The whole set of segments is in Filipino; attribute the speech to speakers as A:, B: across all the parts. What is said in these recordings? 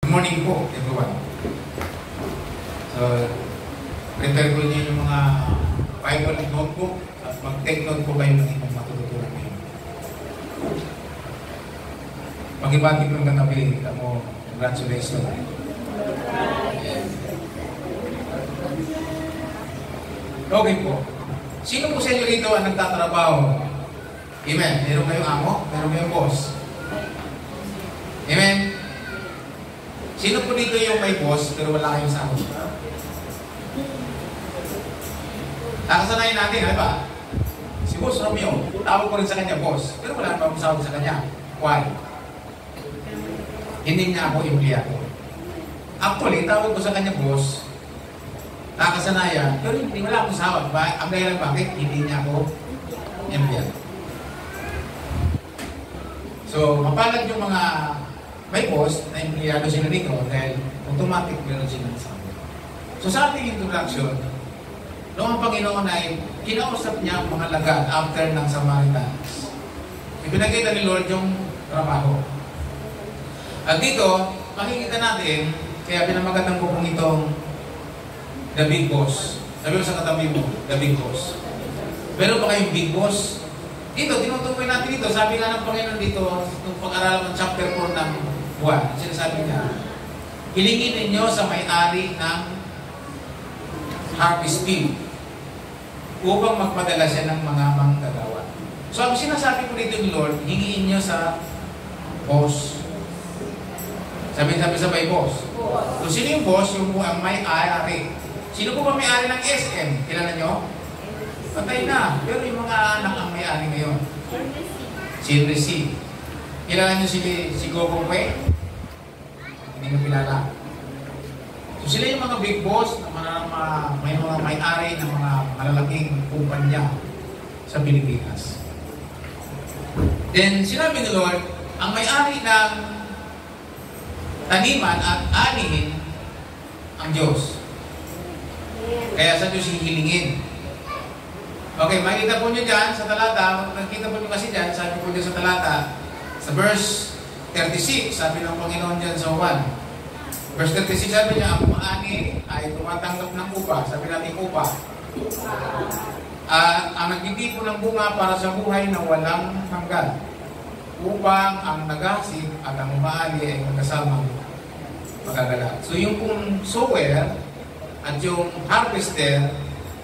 A: Good morning po, everyone. So, prepare ko niyo yung mga Bible and notebook at mag-take note po kayo ng inyong matututunan ngayon. Pag-ibati ko ng gabi, mo, congratulations. Okay po. Sino po sa inyo rito ang nagtatrabaho? Amen. Meron kayong amo? Meron kayong boss? Amen. Sino po dito yung may boss pero wala kayong sahod? Nakasanayin natin, di ba? Si Boss Romeo, tawag ko rin sa kanya, boss. Pero wala naman akong sahod sa kanya. Why? Hindi niya ako empleyado. Actually, tawag ko sa kanya, boss. Nakasanayan, pero hindi wala akong sahod. Ang dahilan bakit? Hindi niya ako empleyado. So, mapalad yung mga may boss na empleyado sila dito dahil automatic meron sila ng sahod. So, sa ating introduction, noong ang Panginoon ay kinausap niya ang mga lagad after ng Samaritans. Ipinakita ni Lord yung trabaho. At dito, makikita natin, kaya pinamagandang ko pong itong The Big Boss. Sabi mo sa katabi mo, The Big Boss. Meron ba kayong Big Boss? Dito, tinutukoy natin dito. Sabi nga ng Panginoon dito, nung pag-aralan ng chapter 4 ng buwan, sinasabi niya, hilingin ninyo sa may-ari ng harvest field upang magpadala siya ng mga manggagawa. So, ang sinasabi ko dito ni Lord, hingiin niyo sa boss. Sabi-sabi sabay, boss. So, sino yung boss? Yung ang may-ari. Sino po ba may-ari ng SM? Kilala nyo? Patay na. Pero yung mga anak ang may-ari ngayon. Si Resi. Kilala nyo si Gogo Kwe? Hindi nyo kilala. So, sila yung mga big boss na may mga may-ari ng mga malalaking kumpanya sa Pilipinas. Then, sinabi ni Lord, ang may-ari ng taniman at anihin ang Diyos. Kaya sa Diyos hihilingin. Okay, makikita po nyo dyan sa talata, nakikita po nyo kasi dyan, sabi po dyan sa talata, sa verse 36, sabi ng Panginoon dyan sa 1. Verse 36, sabi niya, ang maani ay tumatanggap ng upa. Sabi natin upa. At ang nagtitipon ng bunga para sa buhay na walang hanggan. Upang ang nag-asip at ang maani ay magkasamang magagala. So yung pong sower at yung harvester,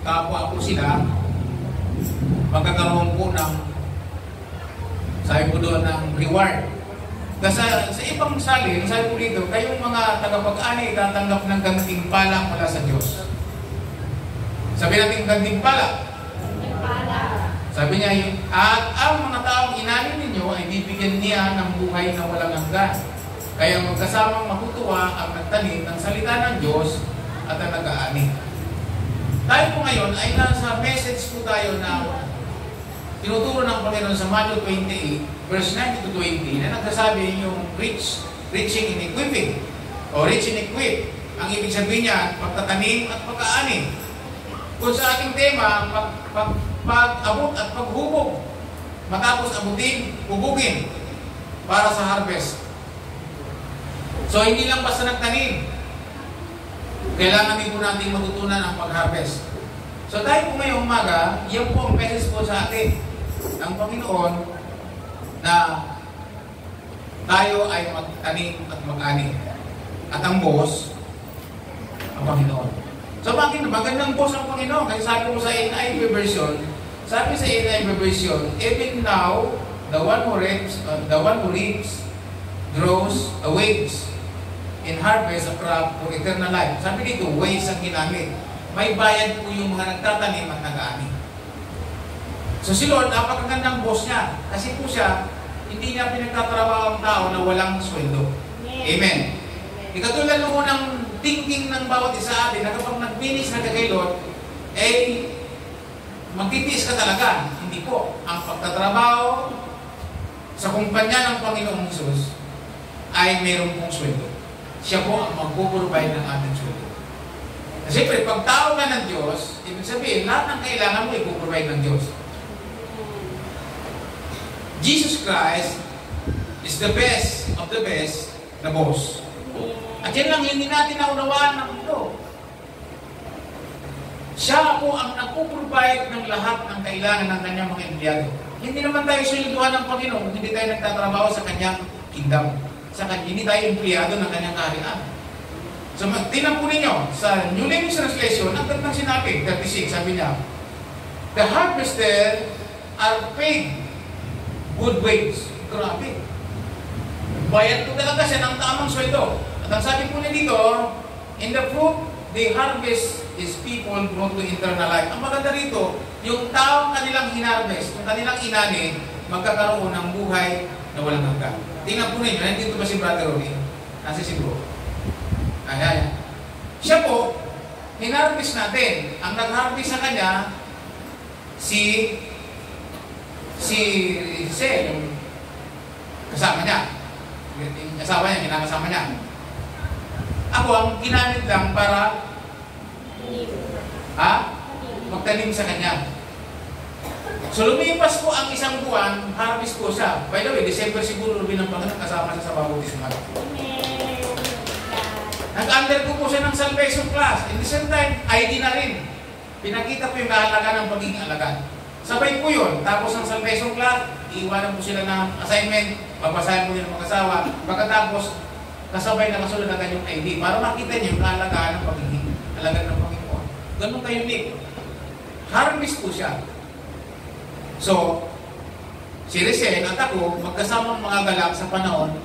A: kapwa po sila, magkakaroon po ng, sabi po doon, ng reward. Kasi sa ibang salin, sabi po dito, kayong mga tagapag-ani tatanggap ng gantimpala mula sa Diyos. Sabi natin gantimpala. Sabi niya, at ang mga taong inani ninyo ay bibigyan niya ng buhay na walang hanggan. Kaya magkasamang matutuwa ang nagtanim ng salita ng Diyos at ang nag-aani. Tayo po ngayon ay nasa message po tayo na tinuturo ng Panginoon sa Matthew 28, verse 19 to 20, na nagsasabi yung reaching in equipping, o reach in equip. Ang ibig sabihin niya, pagtatanim at pag-aani. Kung sa ating tema, pag-abot at paghubog, matapos abutin, hubugin, para sa harvest. So, hindi lang basta nagtanim. Kailangan din po natin matutunan ang pag-harvest. So, tayo po ngayong umaga, yan po ang message po sa atin ng Panginoon na tayo ay magtanim at mag-ani. At ang boss, ang Panginoon. So, magandang boss ang Panginoon. Kasi sabi ko sa NIV version, sabi sa NIV version, even now, the one who reaps grows a waves in harvest a crop for eternal life. Sabi dito, ways ang ginamit. May bayad po yung mga nagtatanim at nag-aani. So si Lord, napakagandang boss niya. Kasi po siya, hindi niya pinagtatrabaho ang tao na walang sweldo. Amen. Ikatulad nung unang thinking ng bawat isa atin na kapag nag-finish na kay Lord, eh, magtitiis ka talaga. Hindi po. Ang pagtatrabaho sa kumpanya ng Panginoong Jesus ay mayroon pong sweldo. Siya po ang magpuprovide ng ating sweldo. Siyempre, pag tao ka ng Diyos, ibig sabihin, lahat ng kailangan mo ipuprovide ng Diyos. Jesus Christ is the best of the best na boss. At yan lang, hindi natin naunawaan ng mundo. Siya po ang nagpo-provide ng lahat ng kailangan ng kanyang mga empleyado. Hindi naman tayo swelduhan ng Panginoon kung hindi tayo nagtatrabaho sa kanyang kingdom. Hindi tayo empleyado ng kanyang kaharian. So, tingnan po ninyo, sa New Living Translation, ang gandang sinabi, 36, sabi niya, the harvester are paid good wage. Grabe. Bayad po talaga siya ng tamang sweldo. At ang sabi po niya dito, in the fruit, they harvest is people grow to eternal life. Ang maganda rito, yung taong kanilang hinarvest, yung kanilang inani, magkakaroon ng buhay na walang hanggan. Tingnan po ninyo, nandito ba si Brother Ronnie? Nasa si Bro. Ayan. Siya po, hinarvest natin. Ang nag-harvest sa kanya, si yung kasama niya. Yung kasama niya, kinakasama niya. Ako ang ginamit lang para magtanim sa kanya. So lumipas po ang isang buwan, harvest po siya. By the way, December siguro ng Panginoon kasama siya sa baptismal. Nag-undergo po siya ng salvation class. In the same time, ID na rin. Pinakita po yung kahalaga ng pagiging alagad. Sabay po yun. Tapos ng salvation class, iiwanan po sila ng assignment, babasahin po nila ng mag-asawa. Pagkatapos, kasabay na kasunod agad yung ID para makita niyo yung kahalaga ng pagiging alagad ng Panginoon. Ganun kayo unique. Harvest po siya. So, si Risen at ako, magkasamang mga galak sa panahon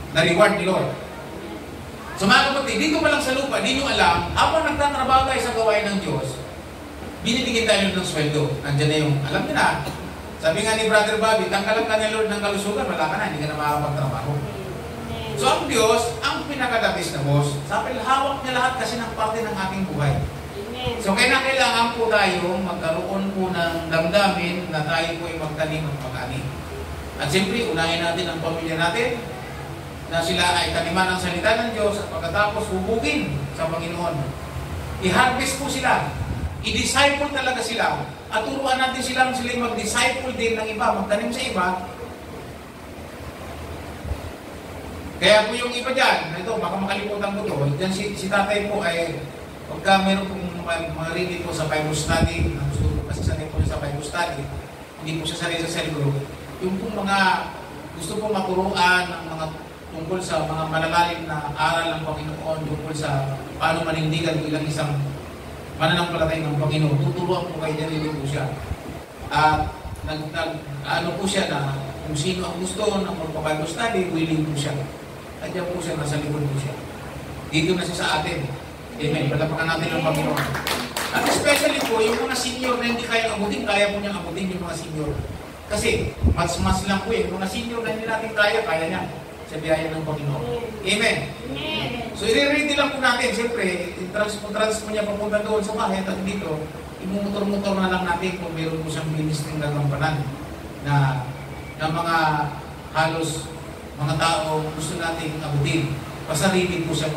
A: na reward ni Lord. So mga kapatid, dito pa lang sa lupa, di nyo alam, habang nagtatrabaho tayo sa gawain ng Diyos, binibigyan tayo ng sweldo. Nandiyan na yung, alam niyo na, sabi nga ni Brother Bobby, tanggalan ka ni Lord ng kalusugan, wala ka na, hindi ka na makakapagtrabaho. So ang Diyos, ang pinakadabis na boss, sabi, hawak niya lahat kasi ng parte ng ating buhay. So kailangan po tayo magkaroon po ng damdamin na tayo po ay magtanim at mag-ani. At siyempre, unahin natin ang pamilya natin na sila ay taniman ng salita ng Diyos at pagkatapos hubugin sa Panginoon. I-harvest po sila. I-disciple talaga sila. At turuan natin silang mag-disciple din ng iba, magtanim sa iba. Kaya po yung iba dyan, ito, baka makalimutan ko to, dyan si tatay po ay, pagka meron pong mga reading po sa Bible study, kasi sanay po sa Bible study, hindi po siya sanay sa cell group, yung pong mga gusto pong maturuan ng mga tungkol sa mga malalalim na aral ng Panginoon, tungkol sa paano manindigan bilang isang mananampalatay ng Panginoon, tuturuan po kayo dyan po siya. At ano po siya na kung sino ang gusto ng magpa-Bible study, willing po siya. At dyan po siya, nasa likod po siya. Dito na siya sa atin. Amen. Palapakan natin ang Panginoon. At especially po, yung mga senior na hindi kaya abutin, kaya po niyang abutin yung mga senior. Kasi, mas lang po yung mga senior na hindi natin kaya niya sa biyaya ng Panginoon. Amen. So, i-ready lang po natin. Siyempre, trans po niya papunta doon sa bahay at dito, imumotor-motor na lang natin kung meron po siyang ministry ng gagampanan na mga halos mga tao gusto nating abutin. Pasarili po siya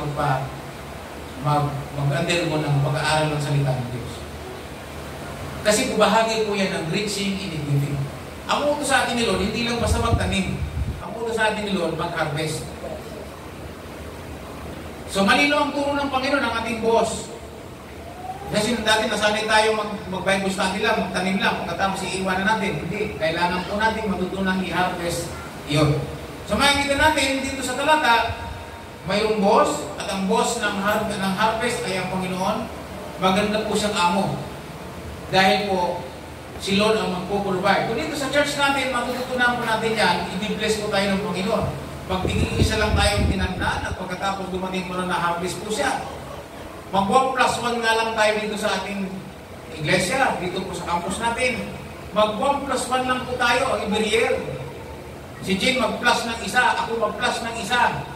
A: mag-undergo ng pag-aaral ng salita ng Diyos. Kasi po bahagi po yan ng reaching in giving. Ang utos sa atin ni Lord, hindi lang basta magtanim. Ang utos sa atin ni Lord, mag-harvest. So malino ang turo ng Panginoon ng ating boss. Kasi dati nasanay tayo mag-Bible study lang, magtanim lang, pagkatapos iiwanan natin. Hindi. Kailangan po natin matutunang i-harvest yun. So makikita natin dito sa talata, mayroong boss, at ang boss ng harvest ay ang Panginoon. Maganda po siyang amo. Dahil po, si Lord ang magpo-provide. Kung dito sa church natin, matututunan po natin yan, i-bless po tayo ng Panginoon. Pag isa lang tayong tinandaan, at pagkatapos dumating mo na harvest po siya. Mag-1 plus 1 nga lang tayo dito sa ating iglesia, dito po sa campus natin. Mag-1 plus 1 lang po tayo, every year. Si Jane mag-plus ng isa, ako mag-plus ng isa.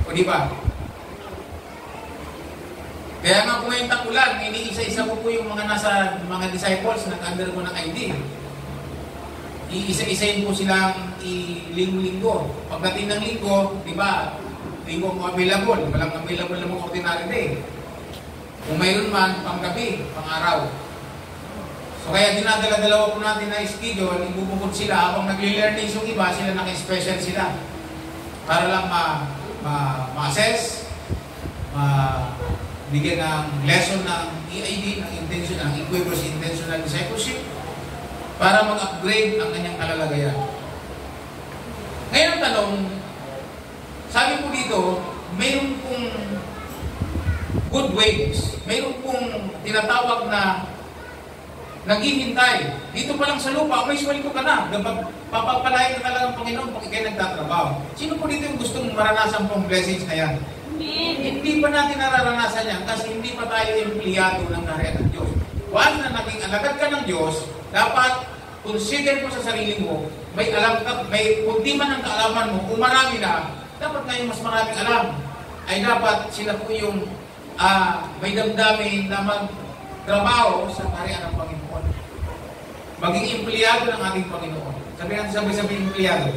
A: O di ba? Kaya nga po ngayong takulan, iniisa-isa ko po yung mga nasa mga disciples nag-undergo ng ID. Iisa-isayin po silang linggo-linggo. Pagdating ng linggo, di ba? Linggo mo available. Walang available na mga ordinary day. Kung mayroon man, panggabi, pang-araw. So kaya dinadala-dalawa po natin na schedule, ibubukod sila habang nagli-learnings yung iba, sila naka-special sila. para lang ma-assess, bigyan ng lesson ng EID, ng intention, ng Equippers Intentional Discipleship, para mag-upgrade ang kanyang kalalagayan. Ngayon ang tanong, sabi po dito, mayroon pong good ways, mayroon pong tinatawag na naghihintay. Dito pa lang sa lupa, may sweldo ka na. Papapalain ka talaga ng Panginoon pag ikay nagtatrabaho. Sino po dito yung gustong maranasan pong blessings na yan? Hindi pa natin nararanasan yan kasi hindi pa tayo empleyado ng kaharian ng Diyos. Once na naging alagad ka ng Diyos, dapat consider mo sa sarili mo, may alam ka, kung di man ang kaalaman mo, kung marami na, dapat ngayon mas maraming alam. Ay dapat sila po yung may damdamin na magtrabaho sa kaharian ng Panginoon. Maging empleyado ng ating Panginoon. Sabi empleyado.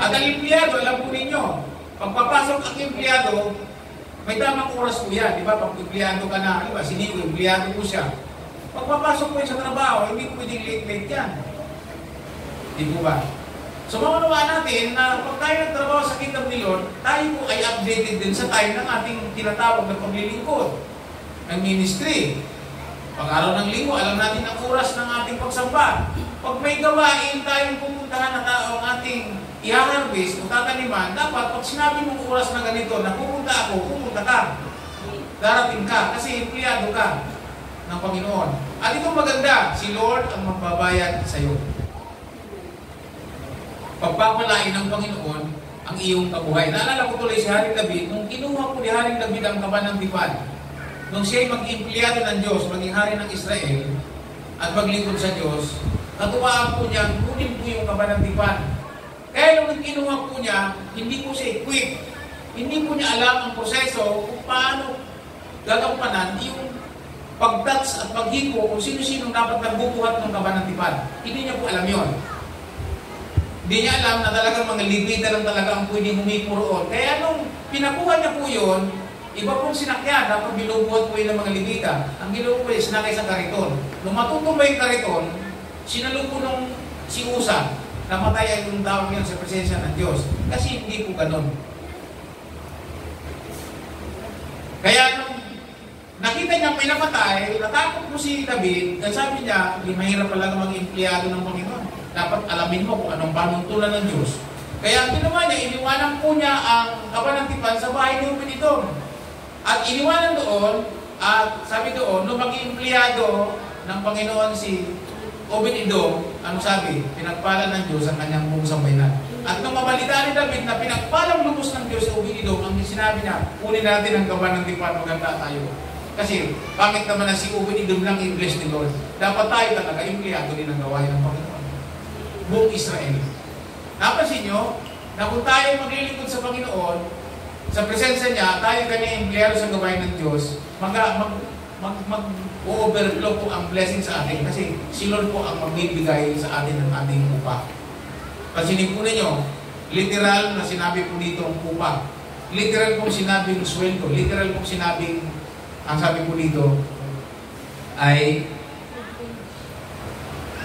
A: At ang empleyado, alam po ninyo, pagpapasok ang empleyado, may tamang oras po yan. Di ba? Pag empleyado ka na, di ba? Si Nico, empleyado po siya. Pagpapasok po sa trabaho, hindi po pwedeng late yan. Di po ba? So maunawa natin na pag tayo nagtrabaho sa kingdom ni Lord, tayo po ay updated din sa time ng ating tinatawag na paglilingkod ng ministry. Pag-araw ng linggo, alam natin ang oras ng ating pagsamba. Pag may gawain tayong pupuntahan na tao ang ating i-harvest o tataniman, dapat pag sinabi mong oras na ganito, na pupunta ako, pupunta ka. Darating ka, kasi empleyado ka ng Panginoon. At itong maganda, si Lord ang magbabayad sa iyo. Pagpapalain ng Panginoon ang iyong kabuhay. Naalala ko tuloy si Haring David, nung kinuha po ni Haring David ang kaban ng tipan, nung siya'y mag-empleyado ng Diyos, maging hari ng Israel, at maglingkod sa Diyos, natuwaan po niya, kunin po yung kaban ng tipan. Kaya nung kinuha po niya, hindi po siya equip. Hindi po niya alam ang proseso kung paano gagampanan yung pag-touch at paghipo kung sino-sino dapat nagbubuhat ng kaban ng tipan. Hindi niya po alam yon. Hindi niya alam na talagang mga Levita lang talaga ang pwedeng humipo roon. Kaya nung pinakuha niya po yun, iba pong sinakyan, dapat binubuhat po yun ng mga Levita. Ang ginawa po yun, sinakay sa kariton. Nung matutumbay yung kariton, sinalo po nung si Usa, namatay ay yung tawag yun sa presensya ng Diyos. Kasi hindi po ganun. Kaya nung nakita niya may namatay, natakot po si David, at sabi niya, hindi mahirap pala maging empleyado ng Panginoon. Dapat alamin mo kung anong panuntulan ng Diyos. Kaya ang ginawa niya, iniwanan po niya ang kaban ng tipan sa bahay ni Obed-Edom. At iniwanan doon, at sabi doon, nung maging empleyado ng Panginoon si Obed-Edom, ano sabi? Pinagpala ng Diyos ang kanyang buong sambayanan. At nung mabalita ni David na pinagpalang lubos ng Diyos si Obed-Edom, ang sinabi niya, kunin natin ang kaban ng tipan, maganda tayo. Kasi, bakit naman na si Obed-Edom lang i-bless ni Lord? Dapat tayo talaga, empleyado din ang gawain ng Panginoon. Buong Israel. Napansin nyo, na kung tayo maglilingkod sa Panginoon, sa presensya niya, tayo kanya empleyado sa gawain ng Diyos, mag-overflow po ang blessing sa atin kasi si Lord po ang magbibigay sa atin ng ating upa. Pansinin po ninyo, literal na sinabi po dito ang upa. Literal pong sinabing sweldo. Literal pong sinabing, ang sabi po dito, ay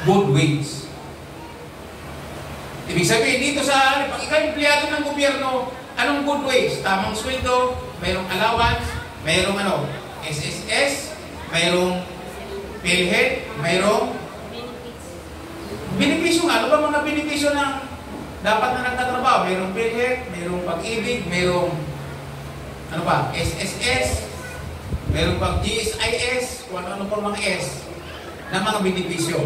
A: good wage. Ibig sabihin, dito sa, pag ikaw empleyado ng gobyerno, anong good wage? Tamang sweldo, mayroong allowance, mayroong SSS, mayroong PhilHealth, mayroong benepisyo nga. Ano ba mga benepisyo ng dapat na nagtatrabaho? Mayroong PhilHealth, mayroong pag-ibig, mayroong SSS, mayroong pag-GSIS, kung ano pa mga S na mga benepisyo.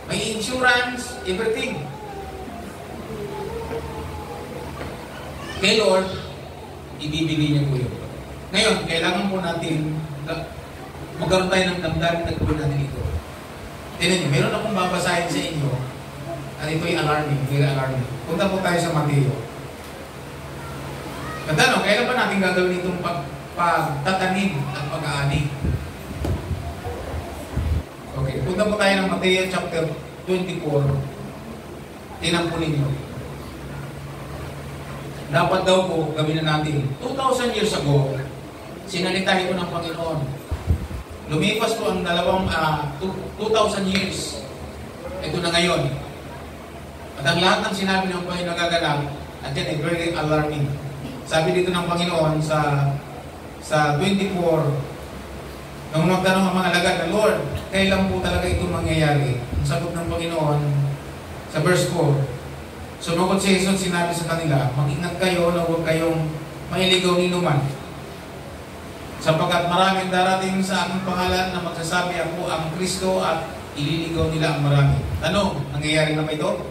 A: May insurance, everything. Kay Lord, ibibigay niya po yun. Ngayon, kailangan po natin magkaroon tayo ng damdamin na gawin natin ito. Tignan niyo, meron akong babasahin sa inyo at ito'y alarming, very alarming. Punta po tayo sa Mateo. Ganda, kailan pa natin gagawin itong pagtatanim at pag-aani? Okay, punta po tayo ng Mateo chapter 24. Tingnan po ninyo. Dapat daw po gawin na natin. 2,000 years ago, sinalita ito ng Panginoon. Lumipas po ang 2,000 years. Ito na ngayon. At ang lahat ng sinabi ng Panginoon nagaganap Andiyan, very alarming. Sabi dito ng Panginoon sa 24, nung magtanong ang mga alagad na, Lord, kailan po talaga ito mangyayari? Ang sagot ng Panginoon sa verse 4, sumagot si Jesus, sinabi sa kanila, mag-ingat kayo na huwag kayong mailigaw ni numan. Sapagkat maraming darating sa aking pangalan na magsasabi ako ang Kristo at ililigaw nila ang marami. Ano? Nangyayari na ba ito?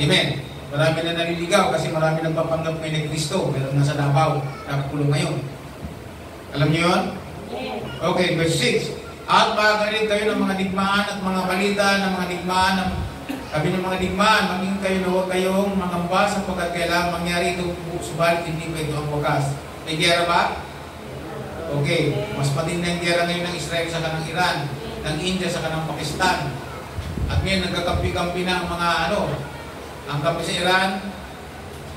A: Amen. Marami na naliligaw kasi marami nagpapanggap ngayon ni Kristo. Pero nasa Davao, nakakulong ngayon. Alam niyo yun? Okay, verse 6. At makakarin kayo ng mga digmaan at mga balita ng mga digmaan. Sabi ng mga digmaan, maging kayo na huwag kayong mangamba sapagkat kailangan mangyari ito, subalit hindi pa ito ang wakas. May gera ba? Okay, mas matindi ang gera ngayon ng Israel sa kanang Iran, ng India sa kanang Pakistan. At ngayon nagkakampi-kampi na ang mga ang kampi sa Iran,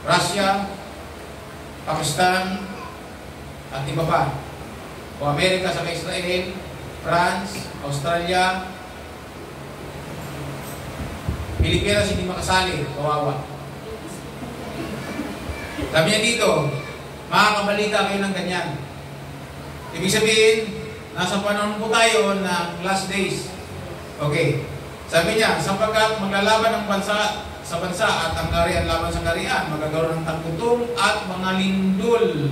A: Russia, Pakistan, at iba pa. O Amerika sa Israel, France, Australia, Pilipinas hindi makasali, kawawa. Sabi niya dito, makakabalita kayo ng ganyan. Ibig sabihin, nasa panahon po tayo ng last days. Okay. Sabi niya, sapagkat maglalaban ang bansa sa bansa at ang karian laban sa karian, magagaroon ng tagutong at mga lindol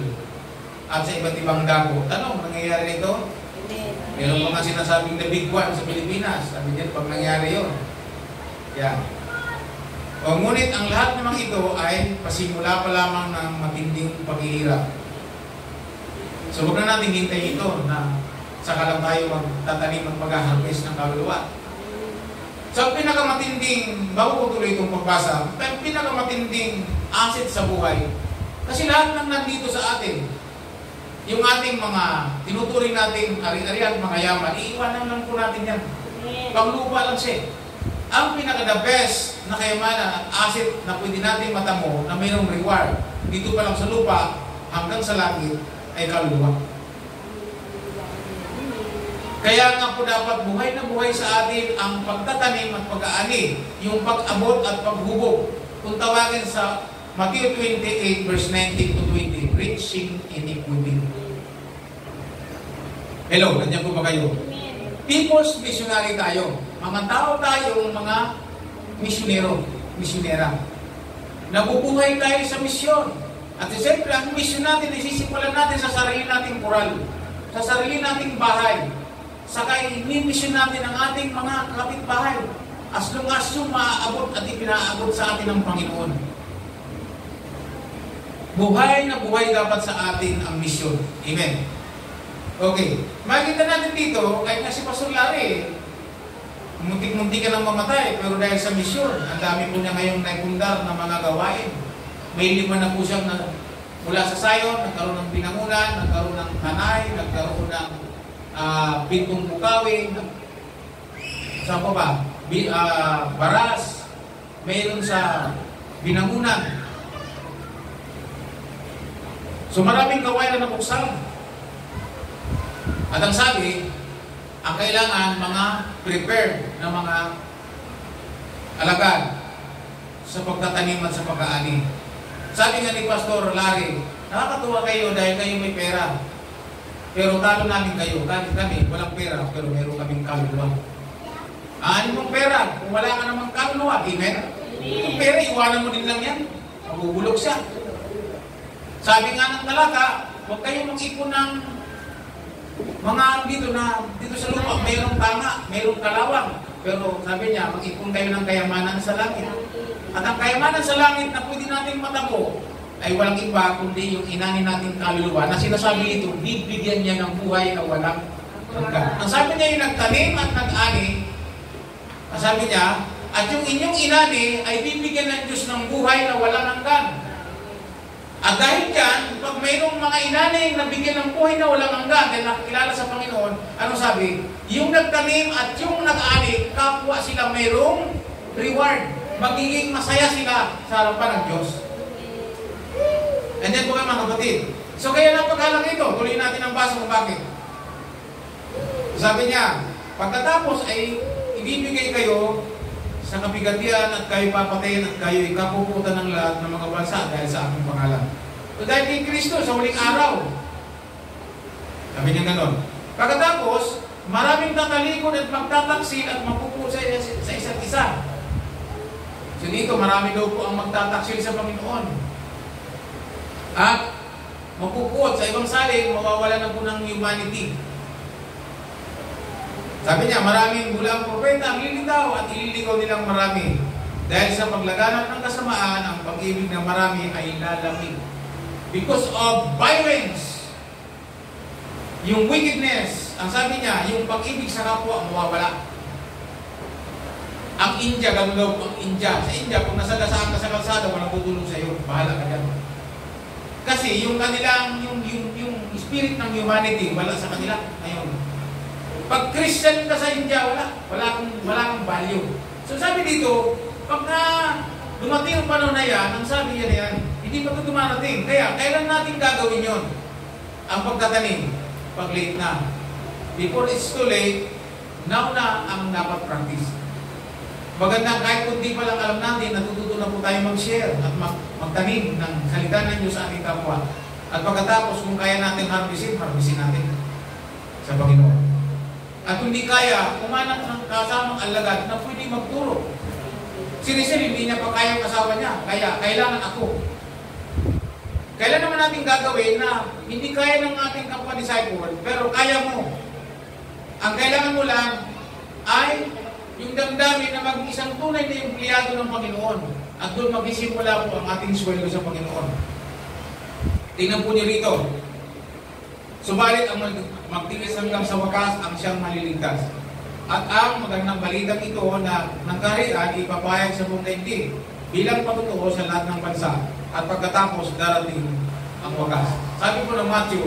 A: at sa iba't ibang dago. Tanong, nangyayari nito? Meron mga sinasabing the big one sa Pilipinas. Sabi niya, pag nangyari yun. Yan. O ngunit ang lahat naman ito ay pasimula pa lamang ng matinding paghihirap. So huwag na natin hintayin ito na saka lang tayo magtatanim at mag-harvest ng kaluluwa. So pinakamatinding, bago ko tuloy itong pagbasa, pinakamatinding asset sa buhay. Kasi lahat ng nandito sa atin, yung ating mga tinuturing nating ari-arian, mga yaman, iiwanan lang po natin yan. Panglupa lang siya. Ang pinaka-the best na kayamanan at asset na pwede natin matamo na mayroong reward dito pa lang sa lupa hanggang sa langit ay kaluluwa. Kaya nga po dapat buhay na buhay sa atin ang pagtatanim at pag-aani, yung pag-abot at paghubog. Kung tawagin sa Matthew 28 verse 19 to 20, reaching iniquity. Hello, nandiyan po ba kayo? People's missionary tayo. Mga tao tayong mga misyonero, misyonera. Nabubuhay tayo sa misyon. At siyempre, ang misyon natin ay sisimulan natin sa sarili nating kural, sa sarili nating bahay. Saka i-mission natin ang ating mga kapitbahay. As long as yung maaabot at ipinaabot sa atin ng Panginoon. Buhay na buhay dapat sa atin ang misyon. Amen. Okay. Makikita natin dito, kahit nga si Pastor Larry, muntik-muntik ka nang mamatay, pero dahil sa misyon, ang dami po niya ngayong naipundar na mga gawain. May 5 na po siyang mula sa Sayon, nagkaroon ng binangunan, nagkaroon ng hanay, nagkaroon ng pintong bukawin, saan po ba? Baras, mayroon sa binangunan. So maraming gawain na nabuksan. At ang sabi, ang kailangan mga prepared na mga alagad sa pagtatanim at sa pag-aani. Sabi nga ni Pastor Larry, nakakatuwa kayo dahil kayo may pera. Pero talo namin kayo. Kami, walang pera, pero meron kaming kaluluwa. Ano mong pera? Kung wala ka namang kaluluwa, amen? Yung pera, iwanan mo din lang yan. Mabubulok siya. Sabi nga ng talaka, huwag kayo mag-ipon ng mga dito sa lupa, mayroong tanga, mayroong kalawang. Pero sabi niya, mag-ipon kayo ng kayamanan sa langit. At ang kayamanan sa langit na pwede natin matamo ay walang iba kundi yung inani nating kaluluwa na sinasabi ito, bibigyan niya ng buhay na walang hanggan. Ang sabi niya yung nagtanim at nag-ani, ang sabi niya, at yung inyong inani ay bibigyan ng Diyos ng buhay na walang hanggan. At dahil dyan, pag mayroong mga inani na bigyan ng buhay na walang hanggan dahil nakakilala sa Panginoon, ano sabi? Yung nagtanim at yung nag-ani, kapwa sila mayroong reward. Magiging masaya sila sa harapan ng Diyos. And then po kayo mga kapatid. So kaya napaghalang ito, tuloy natin ang basa kung bakit. Sabi niya, pagkatapos ay ibibigay kayo sa kabigatian at kayo papatayin at kayo ikapuputan ng lahat ng mga bansa dahil sa aking pangalan. So dahil kay Kristo sa huling araw, sabi niya ganon. Pagkatapos, maraming tatalikod at magtataksil at mapupo sa isa't isa. So dito, marami daw po ang magtataksil sa Panginoon. At mapupuot sa ibang salin, mawawala na po ng humanity. Sabi niya, maraming bulang propeta ang lilitaw at ililigaw nilang marami. Dahil sa paglaganap ng kasamaan, ang pag-ibig ng marami ay lalamig. Because of violence, yung wickedness, ang sabi niya, yung pag-ibig sa kapwa mawawala. Ang India, gano'n daw ang India. Sa India, kung nasagasaan ka sa kalsada, walang tutulong sa iyo. Bahala ka dyan. Kasi yung kanilang, yung spirit ng humanity, wala sa kanila ngayon. Pag Christian ka sa India, wala kang value. So sabi dito, pag dumating ang panahon na yan, ang sabi niya na yan, hindi pa ito dumarating. Kaya, kailan natin gagawin yon? Ang pagtatanim, pag late na. Before it's too late, now na ang dapat practice. Maganda, kahit kung di pa lang alam natin, natututo na po tayo mag-share at magtanim ng salita ng Diyos sa ating kapwa. At pagkatapos, kung kaya natin harvestin natin sa Panginoon. At kung di kaya, kumanak ng kasamang alagad na pwede magturo. Si Rizal, hindi niya pa kaya yung asawa niya. Kaya, kailangan ako. Kailan naman natin gagawin na hindi kaya ng ating kapwa-disciple, pero kaya mo. Ang kailangan mo lang ay yung damdamin na maging isang tunay na empleyado ng Panginoon. At doon magsisimula po ang ating sweldo sa Panginoon. Tingnan po niyo rito. Subalit ang magtiis hanggang sa wakas ang siyang maliligtas. At ang magandang balitang ito na ng kaharian ipapahayag sa buong daigdig bilang patutuo sa lahat ng bansa. At pagkatapos darating ang wakas. Sabi po ng Matthew,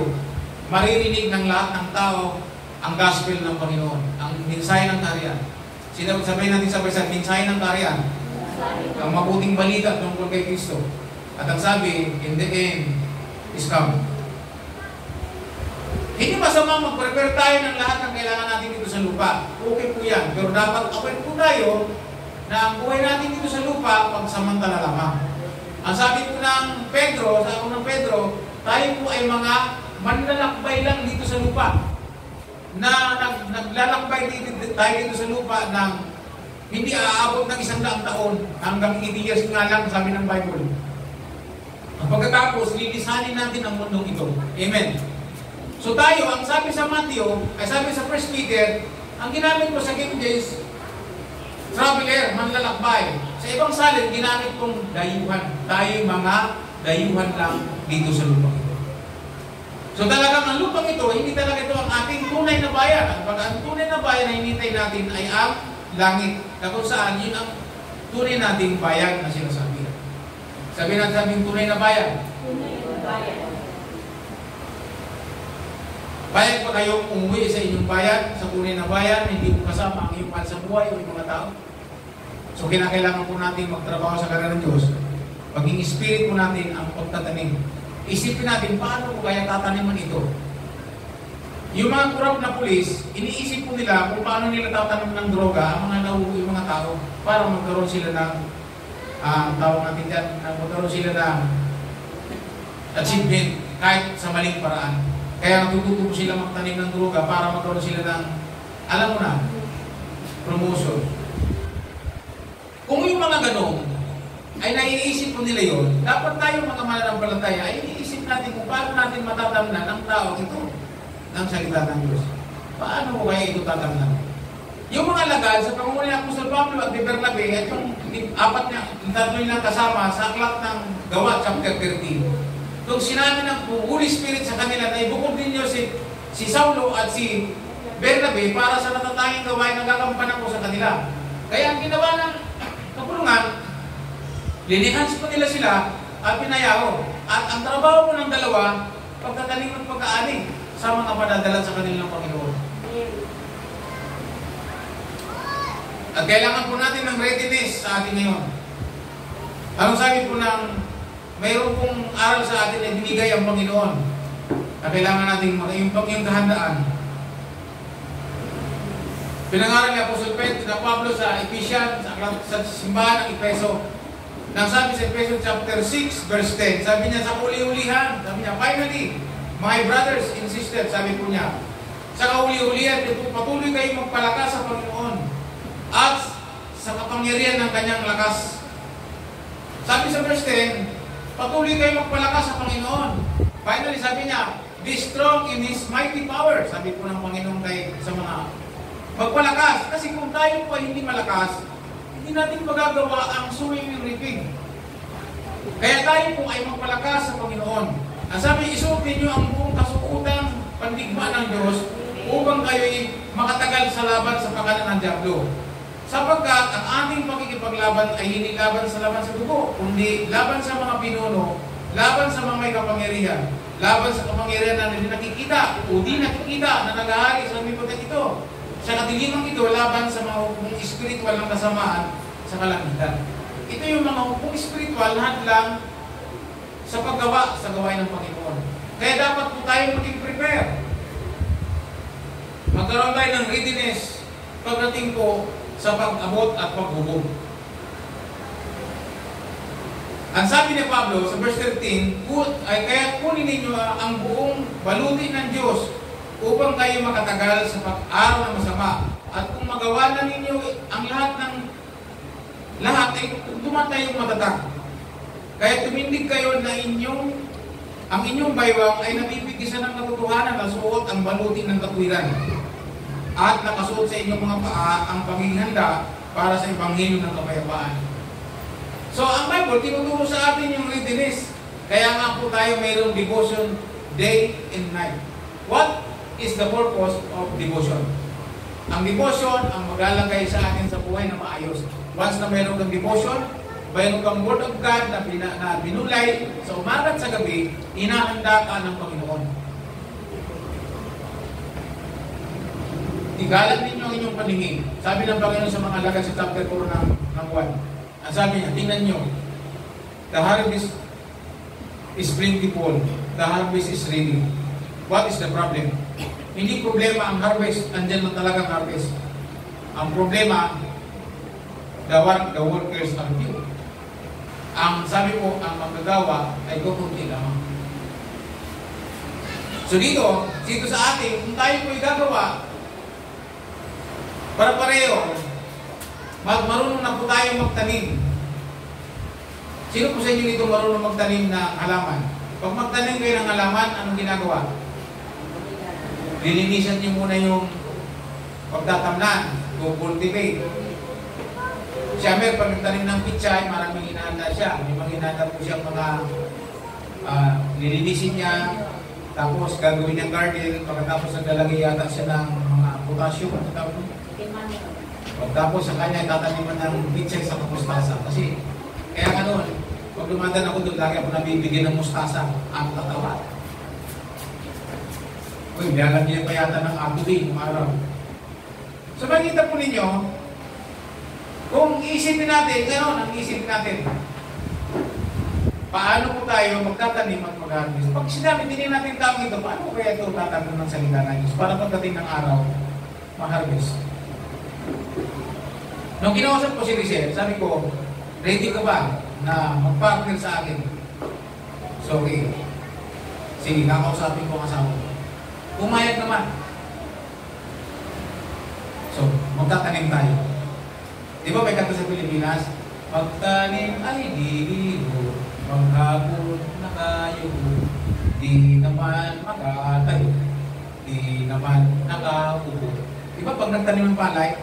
A: maririnig ng lahat ng tao ang gospel ng Panginoon, ang mensahe ng kaharian. Sabihin natin sabay-sabay, mensahe ng kaharian, ang mabuting balita tungkol kay Kristo. At ang sabi, in the end is come. Hindi masama mag-prepare tayo ng lahat ng kailangan natin dito sa lupa. Okay po yan. Pero dapat aware po tayo na ang buhay natin dito sa lupa pagsamantala lamang. Ang sabi po ng Pedro, sa unang Pedro, tayo po ay mga manlalakbay lang dito sa lupa. Na naglalakbay tayo dito sa lupa ng hindi aabot ng 100 taon hanggang 80 years nga lang, sabi ng Bible. Ang pagkatapos, lilisanin natin ang mundong ito. Amen. So tayo, ang sabi sa Matthew, ay sabi sa 1 Peter, ang ginamit ko sa King James, traveler, manlalakbay. Sa ibang salin, ginamit kong dayuhan. Tayo mga dayuhan lang dito sa lupa ito. So talagang ang lupang ito, hindi talaga ito ang ating tunay na bayan. At pag ang tunay na bayan na hinintay natin ay ang langit. Na kung saan, yun ang tunay nating bayan na sinasabi. Sabi natin tunay na bayan. Tunay na bayan. Bayad pa kayong umuwi sa inyong bayan, sa tunay na bayan, hindi po kasama ang iyong sa buhay o yung mga tao. So kinakailangan po natin magtrabaho sa kanila ng Diyos. Maging spirit po natin ang pagtatanim. Isipin natin, paano ko kaya tataniman ito? Yung mga kurap na pulis, iniisip po nila kung paano nila tatanim ng droga ang mga nahuhuli mga tao para magkaroon sila ng tawag natin dyan, magkaroon sila ng achievement kahit sa maling paraan. Kaya natututo sila magtanim ng droga para magkaroon sila ng, alam mo na, promotion. Kung yung mga ganun, ay naiisip po nila yun, dapat tayo mga mananampalataya ay iniisip natin kung paano natin matatamnan ang tao ito ng salita ng Diyos. Paano ko kaya ito tatamnan? Yung mga lagad sa pangunguna ni Apostol Pablo at ni Bernabe at yung apat niya, tatlo nilang kasama sa aklat ng Gawa, chapter 13. Nung sinabi ng Holy Spirit sa kanila na ibukod ninyo si Saulo at si Bernabe para sa natatanging gawain na gagampanan ko sa kanila. Kaya ang ginawa ng kapulungan, linihans po nila sila at pinayaw. At ang trabaho po ng dalawa, pagtatanim at pagkaani sa mga padadalan sa kanilang Panginoon. At kailangan po natin ng readiness sa atin ngayon. Anong sabi po ng mayroon pong aral sa atin na binigay ang Panginoon na kailangan natin yung kahandaan. Pinangaral ni Apostol Pablo sa Ephesians, sa simbahan ng Efeso. Nang sabi sa Ephesians chapter 6, verse 10, sabi niya sa uli-ulihan, sabi niya, finally, my brothers and sisters, sabi po niya, sa kauli-ulihan, patuloy kayong magpalakas sa Panginoon at sa kapangyarihan ng kanyang lakas. Sabi sa verse 10, patuloy kayong magpalakas sa Panginoon. Finally, sabi niya, be strong in His mighty power. Sabi po ng Panginoon sa mga magpalakas. Kasi kung tayo po ay hindi malakas, hindi natin magagawa ang sowing and reaping. Kaya tayo po ay magpalakas sa Panginoon. Ang sabi, isuot ninyo ang buong kasuotang pandigma ng Diyos upang kayo'y makatagal sa laban sa pakanan ng Diablo. Sapagkat ang ating pakikipaglaban ay hindi laban sa laban sa dugo, kundi laban sa mga pinuno, laban sa mga may kapangyarihan, laban sa kapangyarihan na hindi nakikita o di nakikita na naghahari sa lipunan ito. Sa katilingang ito, laban sa mga hukbong espiritual ng kasamaan sa kalangitan. Ito yung mga hukbong espiritual na hadlang sa paggawa sa gawain ng Panginoon. Kaya dapat po tayo maging prepare. Magkaroon tayo ng readiness pagdating po sa pag-abot at paghubog. Ang sabi ni Pablo sa verse 13, kaya kunin ninyo ang buong baluti ng Diyos upang kayo makatagal sa pag-araw ng masama. At kung magawa na ninyo ang lahat ay tumatayong matatag. Kaya tumindig kayo na ang inyong baywang ay nabibigisan ng katotohanan na suot ang baluti ng katwiran. At nakasuot sa inyong mga paa ang paghihanda para sa Ebanghelyo ng kapayapaan. So, ang Bible, tinuturo sa atin yung readiness. Kaya nga po tayo mayroong devotion day and night. What is the purpose of devotion? Ang devotion ang maglalagay sa atin sa buhay na maayos. Once na mayroong kang devotion, mayroong kang Word of God na binulay sa umaga at sa gabi, inahanda ka ng Panginoon. Igalan ninyo ang inyong paningin. Sabi ng Panginoon sa mga alagad sa chapter 4 ng 1. Ang sabi niya, tingnan nyo, the harvest is plentiful, the harvest is ready. What is the problem? Hindi problema ang harvest, andyan na talagang harvest. Ang problema, the workers are few. Ang sabi po, ang magagawa ay kukunti lamang. So dito sa atin, kung tayo po gagawa, para pareho, marunong na po tayo magtanim. Sino po sa inyo dito marunong magtanim na halaman? Pag magtanim kayo ng halaman, anong ginagawa? Lilinisan niyo muna yung pagtatamnan, to cultivate. Siya pag nagtanim ng pichay, maraming hinahanda siya. May mga hinahanda po siyang mga lilinisin niya, tapos gagawin niyang garden, pagkatapos naglalagay yata siya ng mga potassium. Pagkatapos sa kanya, tataniman ng pichay sa mustasa. Kasi, kaya ano, pag dumadan ako doon, lagi ako nabibigyan ng mustasa, ang tatawa. Uy, lalagyan pa yata ng abutin ng araw. So, makikita po ninyo, kung iisipin natin, gano'n ang iisipin natin. Paano po tayo magtatanim at mag-harvest? Pag sinabi, hindi natin tawag ito, paano kaya ito tatanong ng salita ng Diyos? Para pagdating ng araw, mag-harvest. Nung kinausap ko si Rizel, sabi ko, ready ka ba na mag-partner sa akin? Sorry. Sige, kakausapin ko ang asawa ko. Pumayag naman. So, magtatanim tayo. Di ba may kanta sa Pilipinas? Magtanim ay diligo, maghapon na kayo, di naman makatayo, di naman nakaupo. Di ba pag nagtanim ng palay,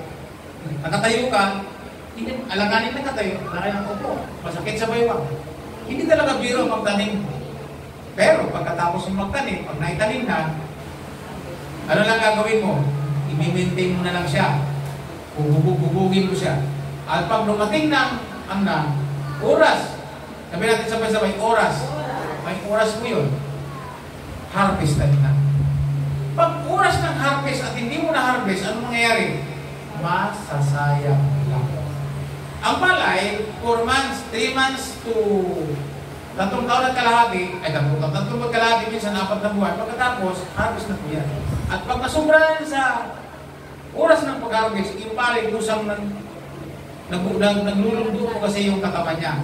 A: nakatayo ka, hindi, alanganin na katayo, nakaya ng upo, masakit sa baywang. Hindi talaga biro magtanim. Pero pagkatapos ng magtanim, pag naitanim na, ano lang gagawin mo? I-maintain mo na lang siya. Bubugin mo siya. At pag lumating ng oras, sabi natin sabay-sabay, oras. May oras mo yun. Harvest na. Pag oras ng harvest at hindi mo na harvest, ano mangyayari? Masasayang lang. Ang palay, 4 months, 3 months to 3 taon at kalahati, ay 3 taon at kalahati, minsan 4 na buwan, pagkatapos, harvest na po yan. At pag nasubra sa Oras ng pag-harvest, yung palay kusang naglulundo po kasi yung katawan niya.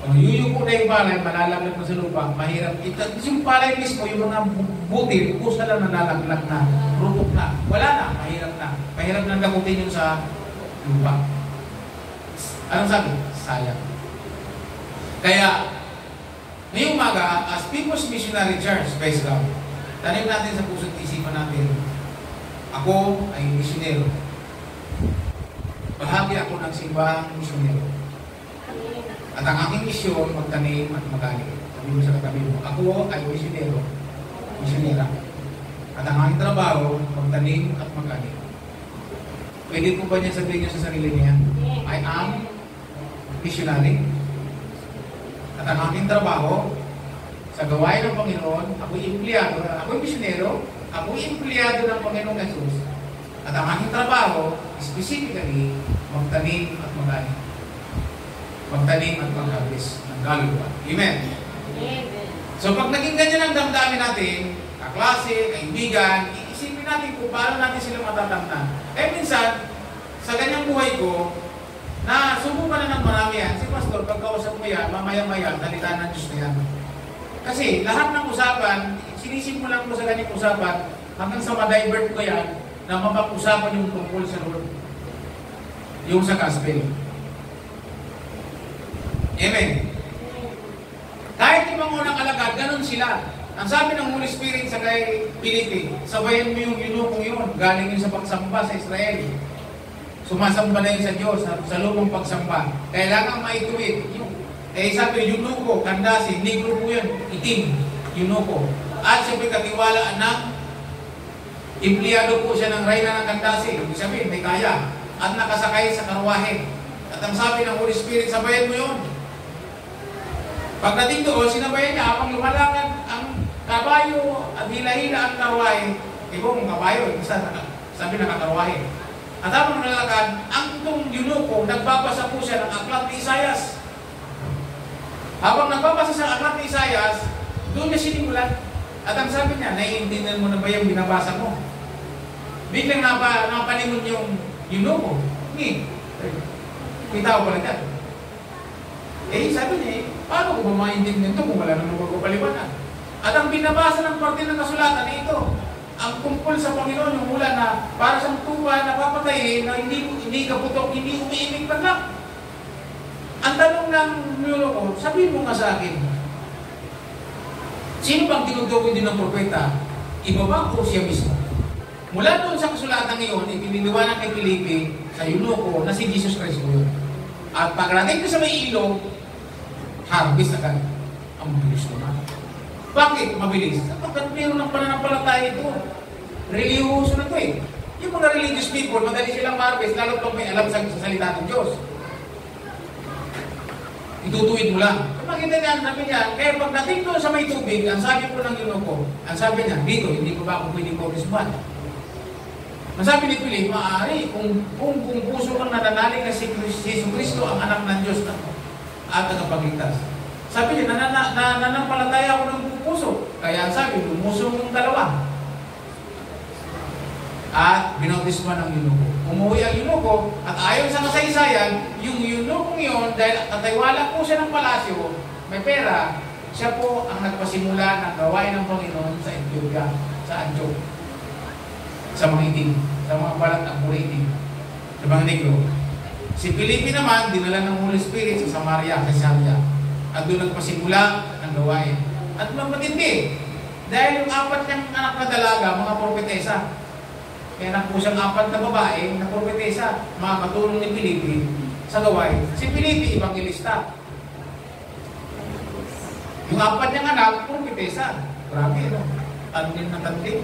A: Kung yuyuko na yung palay, malalaglag na sa lupa, mahirap. Yung palay mismo, yung mga butil, kusa lang nalalaglag na, rupok na. Wala na, mahirap na. Mahirap na lagutin yung sa lupa. Anong sabi? Sayang. Kaya, ngayong umaga, as People's Missionary Church, praise God, tanim natin sa puso't isipan natin, ako ay misyonero. Bahagi ako ng simbahang misyonero. At ang aking misyon, magtanim at magaling. Sabi mo sa katabi mo, ako ay misyonero. Misyonera. At ang aking trabaho, magtanim at magaling. Pwede po ba niya sabihin niya sa sarili niya? I am missionary. At ang aking trabaho, sa gawain ng Panginoon, ako'y empleyado, ako'y misyonero, ako'y empleyado ng Panginoong Jesus. At ang aking trabaho, specifically, magtanim at magaling. Magtanim at mag-harvest ng kaluluwa. Amen? Amen. So pag naging ganyan ang damdamin natin, kaklase, kaibigan, iisipin natin kung paano natin sila matatamnan. Eh minsan, sa ganyang buhay ko, na subukan na ng marami yan, si Pastor, pagkausap mo yan, mamaya-maya, salita ng Diyos na yan. Kasi lahat ng usapan, sinisimulan ko sa ganyang usapan, hanggang sa ma-divert ko yan, na mapag-usapan yung tungkol sa Lord. Yung sa gospel. Amen. Kahit yung mga unang alagad, ganun sila. Ang sabi ng Holy Spirit sa kay Filipe, sabayan mo yung yunukong yun, galing yun sa pagsamba sa Israel. Sumasamba na yun sa Diyos, sa lumang pagsamba. Kailangan maituwid. Sabi, yunuko, kandasi, negro po yun, itim, yunuko. At sabi, katiwalaan ng empleyado po siya ng reyna ng kandasi. Ibig sabihin, may kaya. At nakasakay sa karwahe. At ang sabi ng Holy Spirit, sabayan mo yun. Pagdating doon, sinabayan niya, habang lumalakad ang kabayo at hila-hila ang karwahe. Ibo mong kabayo, sabi nakakarwahe. At habang nalalakad, ang itong yunuko, nagbabasa po siya ng aklat ni Isaias. Habang nagbabasa sa aklat ni Isaias, doon niya sinimulan. At ang sabi niya, naiintindihan mo na ba yung binabasa mo? Biglang napalingon yung yunuko. Kita ko pala dyan. Sabi niya, paano ko ba maintindihan ito kung wala naman magpapaliwanag? At ang binabasa ng parte ng kasulatan na ito, ang tungkol sa Panginoon, yung mula na para sa tuwa na papatayin na hindi kaputok, hindi umiimig pa lang. Ang tanong ng yunuko, sabihin mo nga sa akin, sino bang tinutukoy din ng propeta? Iba ba o siya mismo? Mula doon sa kasulatan ngayon, ipiniliwanag kay Filipe sa yunuko na si Jesus Christ yun. At pagdating ko sa may ilog, harvest agad. Ang mabilis naman. Bakit mabilis? Sapagkat meron ng pananampalataya ito. Reliyoso na ito eh. Yung mga religious people, madali silang harvest, lalo pag may alam sa salita ng Diyos. Itutuwid mo lang. Makita niya, sabi niya, kaya pagdating doon sa may tubig, ang sabi po ng yunuko, ang sabi niya, dito, hindi ko ba ako pwedeng paurisman? Ang sabi ni Philip, maaari, kung puso kang nananalig na si Kristo ang anak ng Diyos na at tagapagligtas. Sabi niya, nanampalataya ako ng puso. Kaya ang sabi, lumusong yung dalawa. At binautisman ng yunuko. Umuwi ang yunuko at ayon sa kasaysayan, yung yunukong yun, dahil kataywala po siya ng palasyo, may pera, siya po ang nagpasimula ng gawain ng Panginoon sa Ethiopia, sa Antioch, sa mga itim, sa mga balat ng pura itim, sa mga negro. Si Filipe naman, dinala ng Holy Spirit sa Samaria, sa Samaria, at doon nagpasimula ng gawain. At matindi, dahil yung 4 niyang anak na dalaga, mga propetesa, kaya po siyang 4 na babae na propetesa, mga katulong ni Filipe sa gawain. Si Filipe, evangelista. Yung 4 niyang anak, propetesa. Grabe, no? Tanin na tanin.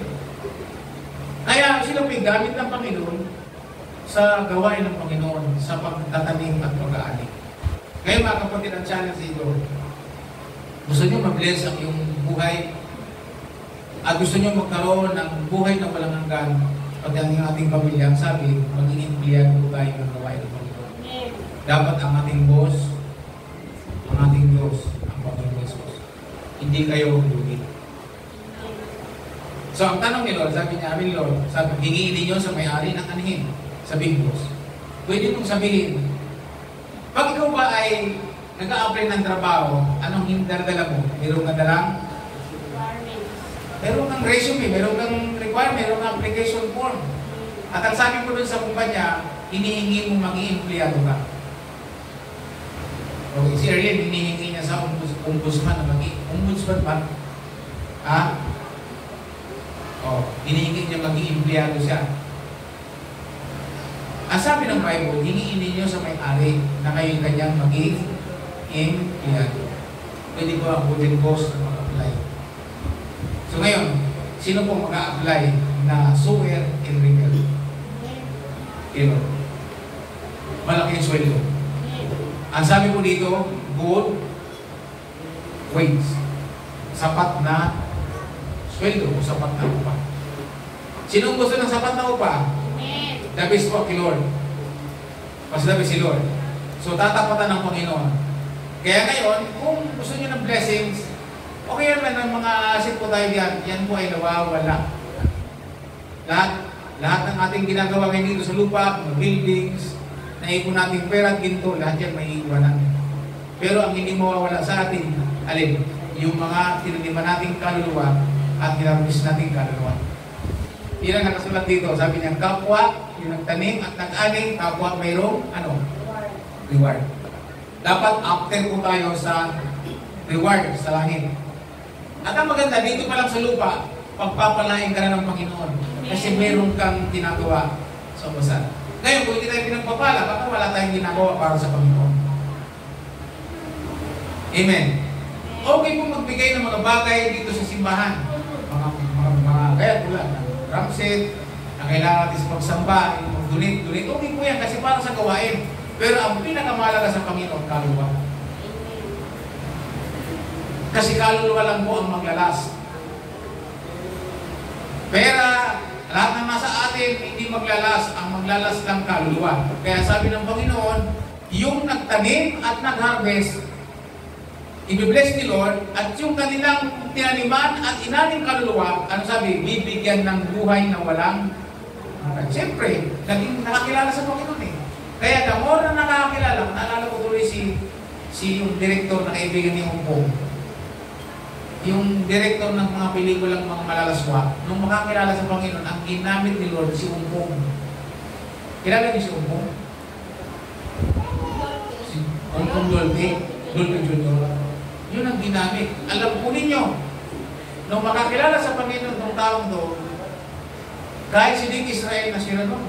A: Kaya sila may gamit ng Panginoon sa gawain ng Panginoon, sa pagtatanim at pag-aani. Ngayon mga kapatid, ang challenge dito, gusto nyo ma-bless ang iyong buhay at gusto nyo magkaroon ng buhay na walang hanggan. Pag ang ating pamilya, ang sabi, maging empleyado tayo ng gawain ng Panginoon. Dapat ang ating boss, ang ating Diyos, ang Panginoon Jesus. Hindi kayo lugi. So ang tanong ni Lord, sabi niya, amin Lord, sabi, hingiin ninyo sa may-ari ng anihin, sa Big Boss. Pwede mong sabihin, pag ikaw ba ay nag-a-apply ng trabaho, anong hindardala mo? Meron ka dalang? Meron kang resume, meron kang requirement, meron kang application form. At ang sabi ko dun sa kumpanya, hinihingi mo maging empleyado ka. Okay, si Ariel, hinihingi niya sa ombudsman na maging ombudsman ba? Ha? Hinihingi niya maging empleyado siya. Ang sabi ng Bible, hingiin ninyo sa may-ari na kayo kanyang maging empleyado. Pwede ko ang golden boss na mag-apply. So ngayon, sino pong mag-a-apply na sewer and repair? Malaki yung sweldo. Ang sabi ko dito, good wage. Sapat na sweldo o sapat na upa. Sinong gusto ng sapat na upa? The best po kay Lord. Mas the best si Lord. So tatapatan ng Panginoon. Kaya ngayon, kung gusto niyo ng blessings, okay naman ng mga asset po tayo diyan, yan po ay nawawala. Lahat ng ating ginagawa ngayon dito sa lupa, mga buildings, naipon natin pera at ginto, lahat yan may iiwanan. Pero ang hindi mawawala sa atin, alin, yung mga tinaniman nating kaluluwa at hinarvest nating kaluluwa. Yan ang nakasulat dito, sabi niya, kapwa, yung nagtanim at nag-aning, kapwa mayroong, reward. Dapat after po tayo sa reward sa langit. At ang maganda, dito pa lang sa lupa, pagpapalain ka na ng Panginoon. Kasi meron kang ginagawa sa umasan. Ngayon, kung hindi tayo pinagpapala, baka wala tayong ginagawa para sa Panginoon. Amen. Okay po magbigay ng mga bagay dito sa simbahan. Mga kaya tulad ng drum set, na kailangan natin sa pagsamba, mag-donate. Okay po yan kasi para sa gawain. Pero ang pinakamahalaga sa Panginoon, kaluluwa. Kasi kaluluwa lang po ang maglalas. Pera, lahat ng nasa atin, hindi maglalas. Ang maglalas lang kaluluwa. Kaya sabi ng Panginoon, yung nagtanim at nag-harvest, i-bless ni Lord, at yung kanilang tinaniman at inanim kaluluwa, ano sabi? Bibigyan ng buhay na walang. Siyempre, naging nakakilala sa Panginoon eh. Kaya the more na nakakilala, naalala ko tuloy si yung director na kaibigan ni Hongkong. Yung director ng mga pelikulang mga malalaswa, nung makakilala sa Panginoon, ang ginamit ni Lord si Hongkong. Kilala niyo si Hongkong? Si Hongkong Dolphy Jr. Yun ang ginamit. Alam po ninyo, nung makakilala sa Panginoon ng taong doon, kahit si Dick Israel nasira doon.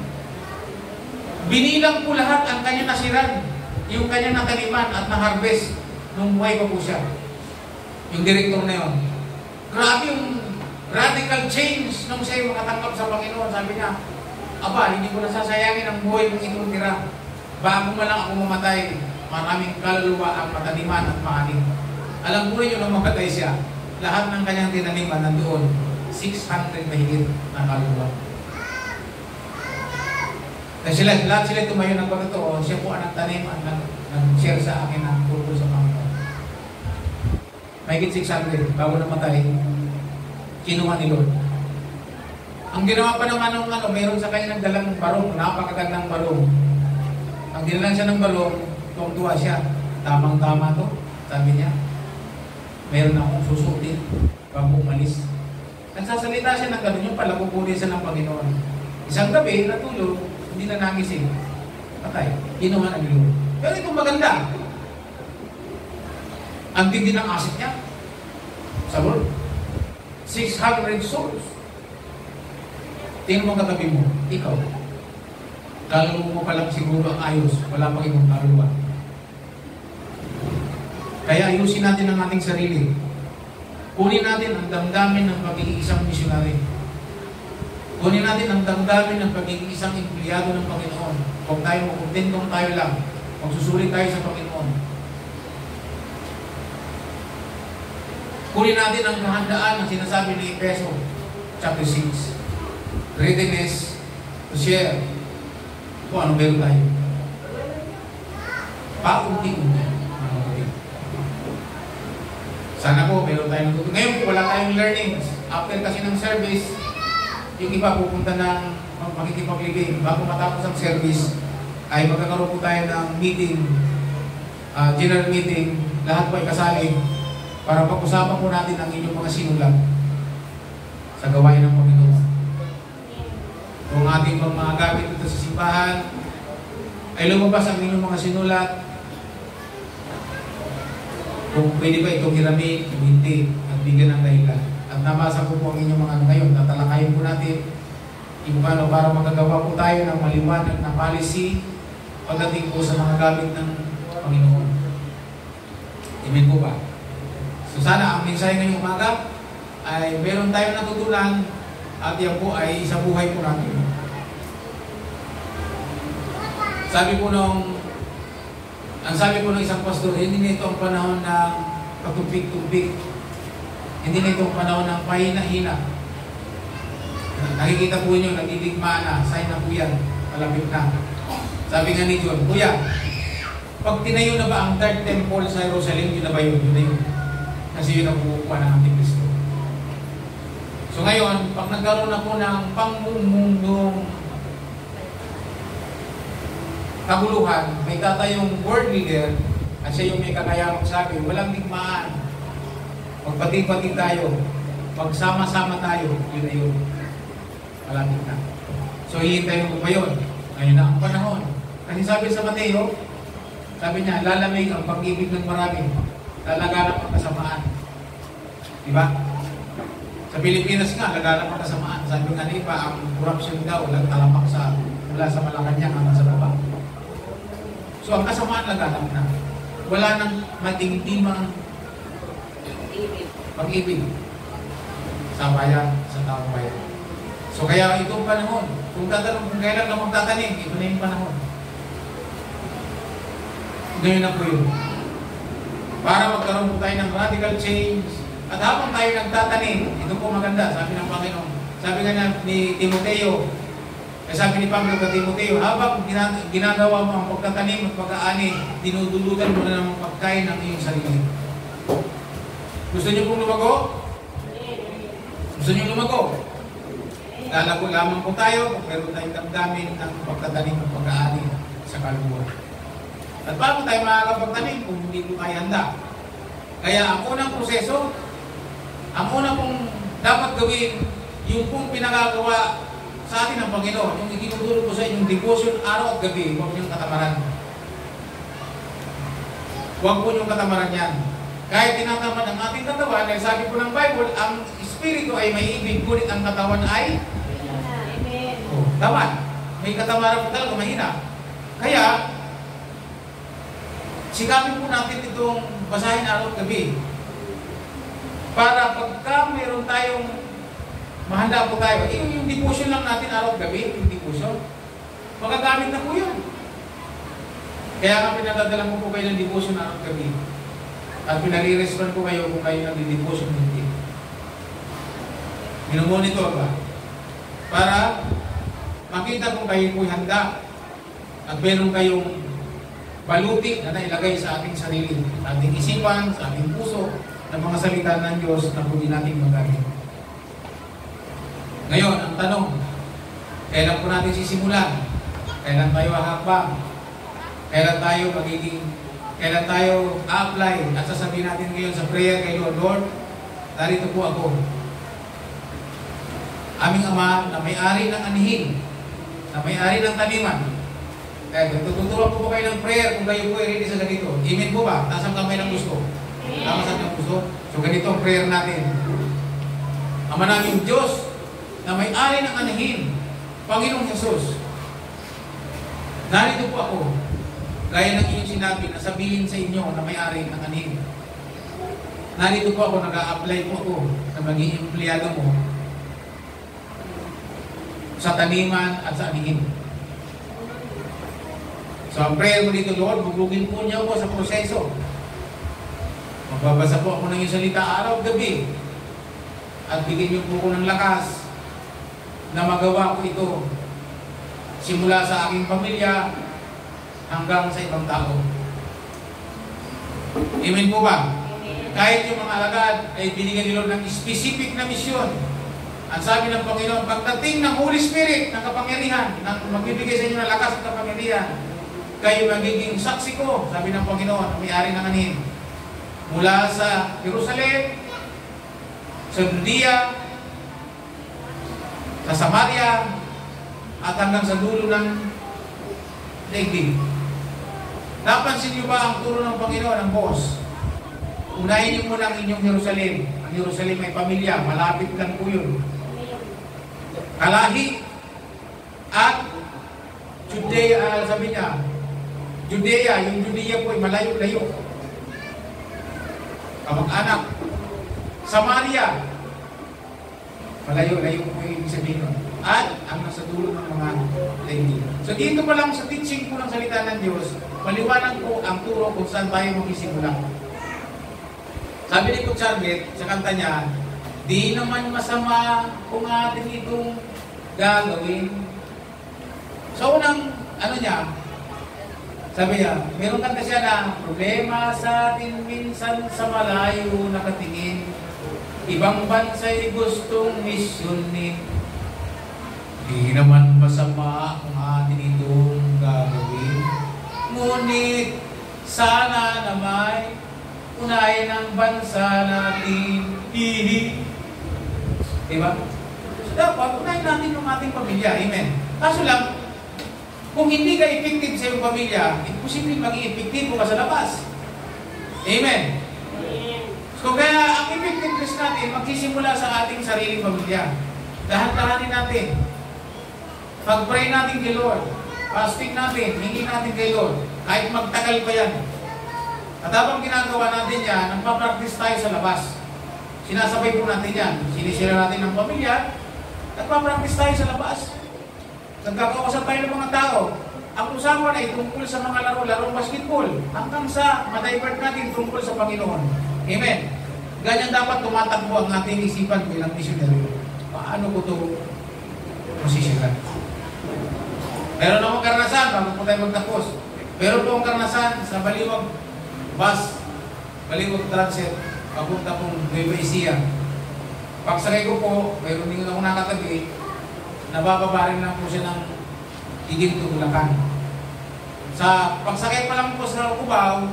A: Binilang po lahat ang kanyang nasiran, yung kanyang nataniman at na-harvest nung buhay pa po siya. Yung director na yun. Grabe yung radical change nung siya yung makatanggap sa Panginoon. Sabi niya, aba, hindi ko nasasayangin ang buhay ng itong tira. Bago man lang ako mamatay, maraming kaluluwa ang mataniman at maaning. Alam po rin yun nung mamatay siya, lahat ng kanyang tinaniman nandoon, 600 mahigit na kaluluwa. Kasi lahat sila tumayo ng pagkatoo, siya po ang nagtanim at nag-share sa akin ang tungkol sa Panginoon. Mahigit 600, bago namatay, kinuha ni Lord. Ang ginawa pa naman ng mayroon sa kanya nagdalang barong, napakagandang barong. Ang dinalan siya ng barong, tuwang-tuwa siya. Tamang-tama to, sabi niya. Meron akong susutin bago umalis. Nagsasalita siya ng gano'n, yung pala kukunin siya ng Panginoon. Isang gabi, natulog, hindi na nangising. Patay, kinuha ng Lord. Pero itong maganda, ang tindi ng asset niya. Sa Lord. 600 souls. Tingnan mo katabi mo, ikaw. Kaluluwa mo pa lang siguro ang ayos, wala pang ibang kaluluwa. Kaya ayusin natin ang ating sarili. Kunin natin ang damdamin ng pagiging isang misyonary. Kunin natin ang damdamin ng pagiging isang empleyado ng Panginoon. Huwag tayo makuntentong tayo lang. Magsusulit tayo sa Panginoon. Kunin natin ang kahandaan ng sinasabi ni Efeso chapter 6. Readiness to share. Kung ano meron tayo. Paunti-unti. Sana po, meron tayong natutunan. Ngayon po, wala tayong learnings. After kasi ng service, yung iba pupunta ng makikipaglibing. Bago matapos ang service, ay magkakaroon po tayo ng meeting, general meeting, lahat po ay kasali para pag-usapan po natin ang inyong mga sinulat sa gawain ng Panginoon. Kung ating mga gamit dito sa simbahan, ay lumabas ang inyong mga sinulat, kung pwede ba itong hiramin, kung hindi, at bigyan ng dahilan. At nabasa ko po ang inyong mga ngayon, tatalakayin po natin kung paano para magagawa po tayo ng maliwanag na policy pagdating po sa mga gamit ng Panginoon. Amen po ba? So sana ang mensahe ngayong umaga ay meron tayong natutunan at yan po ay sa buhay po natin. Sabi po ang sabi po ng isang pastor, hindi nito ang panahon ng pagtubig-tubig. Hindi nito ang panahon ng pahina-hina. Nakikita po nyo, nagdidigmaan na, sign na po yan, malapit na. Sabi nga ni John, Kuya, pag tinayo na ba ang third temple sa Jerusalem, yun na ba yun? Yun na yun. Kasi yun ang bukuha ng Antikristo. So ngayon, pag nagkaroon na po ng pangmumundong kaguluhan, may tatayong world leader at siya yung may kakayang magsabi, walang digmaan. Magpati-pati tayo. Magsama-sama tayo. Yun na yun. Malapit na. So, hihintayin ko pa yun. Ngayon na ang panahon. Kasi sabi sa Mateo, sabi niya, lalamig ang pag-ibig ng marami. Lalaganap ang kasamaan. Diba? Sa Pilipinas nga, laganap ang kasamaan. Sabi nga nipa, ang corruption daw, talamak mula sa Malacanang hanggang sa baba. So, ang kasamaan laganap na. Wala nang matingtimang pag-ibig sa bayan, sa taong bayan. So, kaya itong panahon, kung kailan ka magtatanim, ito na yung panahon. Ngayon na po yun. Para magkaroon po tayo ng radical change. At habang tayo nagtatanim, ito po maganda, sabi ng Panginoon. Sabi nga ni Timoteo, sabi ni Pablo kay Timoteo, habang ginagawa mo ang pagtatanim at pag-aani, dinudulutan mo na ng pagkain ng iyong sarili. Gusto niyo pong lumago? Gusto niyo lumago? Lalago lamang po tayo, pero tayong damdamin ng pagtatanim at pag-aani sa kaluluwa. At paano tayo makakapagtanim kung hindi po tayo handa? Kaya ang unang proseso, ang una pong dapat gawin, yung pong pinagagawa sa atin ng Panginoon, yung itinuturo ko sa inyong devotion araw at gabi, huwag niyong katamaran. Huwag po niyong katamaran yan. Kahit tinatamad ang ating katawan, dahil sabi po ng Bible, ang Espiritu ay may ibig, ngunit ang katawan ay tamad. May katamaran po talaga, mahina. Kaya, sikapin po natin itong basahin araw at gabi. Para pagka meron tayong mahanda po tayo, yung devotion lang natin araw at gabi, yung devotion, magagamit na po yun. Kaya nga pinadadala ko po kayo ng devotion araw at gabi. At pinag-i-respond po kayo kung kayo nag-devotion hindi. Minumonitor ba? Para makita kung kayo po'y handa at meron kayong baluti na nailagay sa ating sarili, sa ating isipan, sa ating puso, ng mga salita ng Diyos na pwede natin magamit. Ngayon, ang tanong, kailan po natin sisimulan? Kailan tayo hahakbang? Kailan tayo apply at sasabihin natin ngayon sa prayer kay Lord, Lord, narito po ako. Aming Ama na may-ari ng anihin, na may-ari ng taniman. Kaya tuturuan po kayo ng prayer kung kayo po ay ready sa ganito. Amen po ba? Taas ang kamay ng gusto. Tama sa ng gusto. So ganito ang prayer natin. Ama namin Diyos na may-ari ng anihin, Panginoong Jesus, narito po ako. Gaya ng inyong sinabi na sabihin sa inyo na may-ari ng anihin. Narito po ako, nag-a-apply po ako na maging empleyado mo sa taniman at sa anihin. So ang prayer mo dito, Lord, bugugin po niyo ako sa proseso. Magbabasa po ako ng iyong salita araw at gabi. At bigyan niyo po ko ng lakas na magawa ko ito simula sa aking pamilya hanggang sa ibang tao. Amen po ba? Kahit yung mga alagad ay binigyan ni Lord ng specific na misyon. Ang sabi ng Panginoon, pagdating ng Holy Spirit, ng kapangyarihan, ng magbibigay sa inyo ng lakas at kapangyarihan, kayo magiging saksi ko, sabi ng Panginoon, may-ari ng anin. Mula sa Jerusalem, sa Judea, sa Samaria, at hanggang sa dulo ng daigdig. Napansin niyo ba ang turo ng Panginoon, ang boss? Unahin niyo muna ang inyong Jerusalem. Ang Jerusalem ay pamilya, malapit lang po yun. Kalahi at Judea, sabi niya, Judea, yung Judea po ay malayo-layo. Kamag-anak. Samaria, malayo-layo po yung ibig sabihin. At ang nasa dulo ng mga daigdig. So dito pa lang sa teaching po ng salita ng Diyos, maliwanag po ang turo kung saan tayo magsisimula. Sabi ni Coach Charvet sa kanta niya, di naman masama kung atin itong gagawin. So unang, sabi niya, meron kanta siya na problema sa atin minsan sa malayo nakatingin. Ibang bansa'y gustong misyonin. Di naman masama kung atin itong gagawin. Ngunit sana na may unahin ang bansa natin. Diba? So dapat unahin natin ng ating pamilya. Amen. Kaso lang, kung hindi ka effective sa iyong pamilya, imposible maging effective ka sa labas. Amen. So kaya ang effectiveness natin magsisimula sa ating sariling pamilya. Dahan-dahanin natin. Pag-pray natin kay Lord. Fasting natin. Hingi natin kay Lord. Kahit magtagal pa yan. At habang ginagawa natin yan, nagpa-practice tayo sa labas. Sinasabay po natin yan. Sinisira natin ng pamilya. Nagpa-practice tayo sa labas. Nagkakausap tayo ng mga tao. Ang usapan ay tungkol sa mga laro-larong basketball. Hanggang sa ma-divert natin tungkol sa Panginoon. Amen. Ganyan dapat tumatakbo ang ating isipan bilang missionary. Paano ko ito masisilan? Meron akong karanasan bago po tayo magtapos. Meron po akong karanasan sa Baliwag bus, Baliwag transit, papunta pong Nueva Ecija. Pagsakay ko po, meron din ako nakatabi, nabababarin lang po siya ng Higin to Bulacan. Sa pagsakay pa lang po sa Cubao,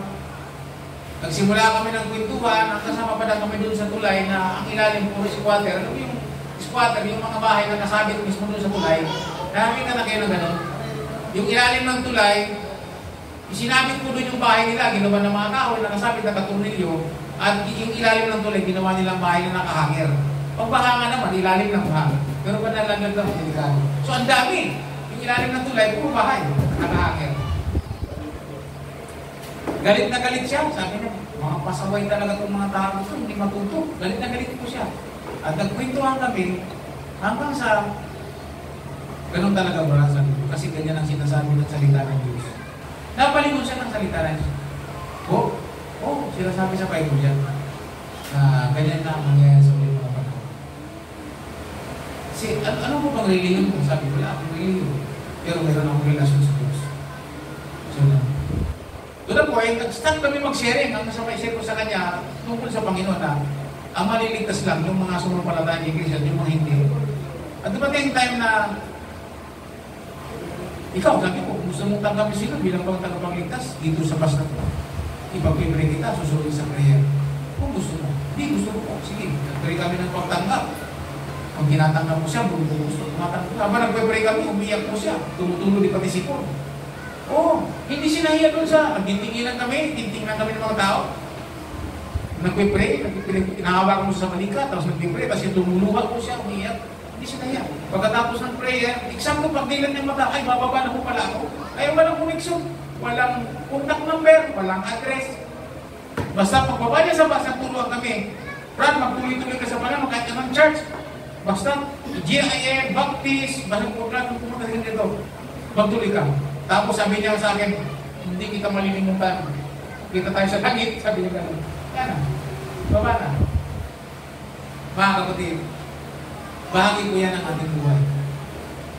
A: nagsimula kami ng kwentuhan, ang kasama pa na kami doon sa tulay na ang ilalim po squatter. Ano yung squatter, yung mga bahay na nasabit mismo doon sa tulay. Namin ka na kayo na gano'n. Yung ilalim ng tulay, isinabit po doon yung bahay nila, ginawa ng mga kahoy na nasabit na katurnilyo, at yung ilalim ng tulay, ginawa nilang bahay na nakahangir. Pagbaha nga naman, ilalim ng bahay. Pero pa nalaglag lang, delikado. So ang dami, yung ilalim ng tulay, puro bahay, nakahangir. Galit na galit siya, sabi niya, mga pasaway talaga itong mga tao ito, hindi matuto. Galit na galit po siya. At nagkwentuhan kami, hanggang sa, ganun talaga barasan, kasi ganyan ang sinasabi ng salita ng Diyos. Napalingon siya ng salita ng Diyos. Sinasabi sa Bible yan, na ganyan na ang mangyayari sa ulit mga panahon. Kasi, ano po bang reliyon ko? Sabi ko, wala akong reliyon. Pero meron akong relasyon sa Diyos. So, to the point, nag-start kami mag-sharing. Ang nasa may-share ko sa kanya, tungkol sa Panginoon na ang maliligtas lang, yung mga sumampalataya ng Iglesia, yung mga hindi. At dumating time na ikaw, sabi ko, gusto mong tanggapin sila bilang pang tagapagligtas dito sa bus na ito. Ipag-pray kita, susunod sa prayer. Kung gusto mo, hindi gusto mo. Sige, nag-pray kami ng pagtanggap. Kung tinatanggap mo siya, gusto tumatanggap. Habang nag-pray kami, umiyak mo siya. Tumutulo di pati sipon. Hindi sinahiya doon sa nagtitinginan kami, titingnan kami ng mga tao. Nagpipray, inahawakan mo sa malika, tapos nagpipray, tapos yung tumuluha ko siya, umiyak. Hindi sinahiya. Pagkatapos ng prayer, example, pagdilan ng mata, ay, bababa na po pala ako. Ay, walang connection, walang contact number, walang address. Basta pagbaba niya sa basa, turuan kami. Brad, magtuloy-tuloy ka sa panahon, kahit naman church. Basta, GIM, Baptist, basta po, Brad, pumunta rin dito. Magtuloy ka. Tapos sabi niya sa akin, hindi kita malilimutan. Kita tayo sa langit, sabi niya gano'n. Yan na. Baba na. Mga kapatid, bahagi po yan ang ating buhay.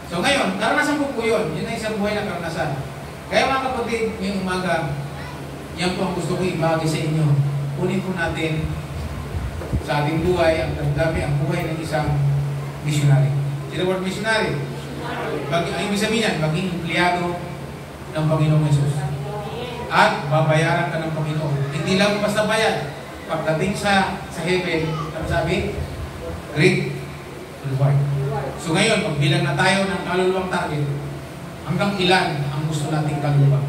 A: So ngayon, karanasan ko po yun. Yun ay isang buhay na karanasan. Kaya mga kapatid, ngayong umaga, yan po ang gusto ko ibahagi sa inyo. kunin po natin sa ating buhay ang damdamin, ang buhay ng isang missionary. Sino word missionary? Ang ibig sabihin yan, maging empleyado ng Panginoong Jesus. At babayaran ka ng Panginoon. Hindi lang basta bayad. Pagdating sa heaven, ano sabi? Great reward. So ngayon, magbilang na tayo ng kaluluwang target. Hanggang ilan ang gusto nating kaluluwa?